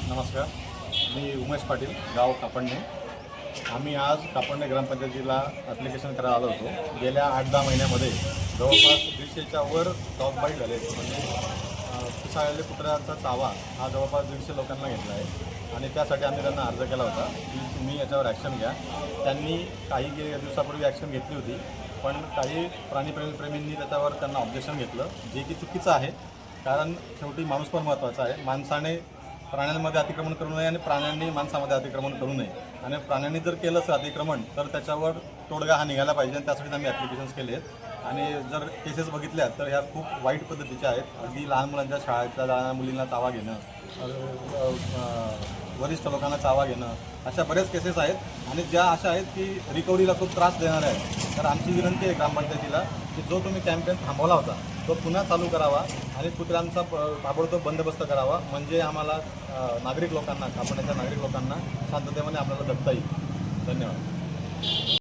नमस्कार, मी उमेश पाटील, गाव कापडणे. आम्ही आज कापडणे ग्रामपंचायतीला ॲप्लिकेशन करायला आलो होतो. गेल्या 8-10 महिन्यामध्ये जवळपास 150च्या वर डॉग बाईट झाले. म्हणजे पिसाळलेल्या कुत्र्याचा चावा हा जवळपास 150 लोकांना घेतला आहे आणि त्यासाठी आम्ही त्यांना अर्ज केला होता की तुम्ही याच्यावर ॲक्शन घ्या. त्यांनी काही दिवसापूर्वी ॲक्शन घेतली होती, पण काही प्राणीप्रेमींनी त्याच्यावर त्यांना ऑब्जेक्शन घेतलं, जे की चुकीचं आहे. कारण शेवटी माणूस पण महत्त्वाचा आहे. माणसाने प्राण्यांमध्ये अतिक्रमण करू नये आणि प्राण्यांनी माणसामध्ये अतिक्रमण करू नये. आणि प्राण्यांनी जर केलं असं अतिक्रमण तर त्याच्यावर तोडगा हा निघाला पाहिजे आणि त्यासाठी आम्ही ॲप्लिकेशन्स केले आहेत. आणि जर केसेस बघितल्या तर ह्या खूप वाईट पद्धतीच्या आहेत. अगदी लहान मुलांच्या शाळेतल्या लहान मुलींना चावा घेणं, वरिष्ठ लोकांना चावा घेणं, अशा बऱ्याच केसेस आहेत आणि ज्या अशा आहेत की रिकव्हरीला खूप त्रास देणाऱ्या आहेत. तर आमची विनंती आहे ग्रामपंचायतीला की जो तुम्ही कॅम्पेन थांबवला होता तो पुन्हा चालू करावा आणि कुत्र्यांचा ताबडतोब बंदोबस्त करावा. म्हणजे आम्हाला नागरिक लोकांना, कापडण्याच्या नागरिक लोकांना शांततेमध्ये आपल्याला जगता येईल. धन्यवाद.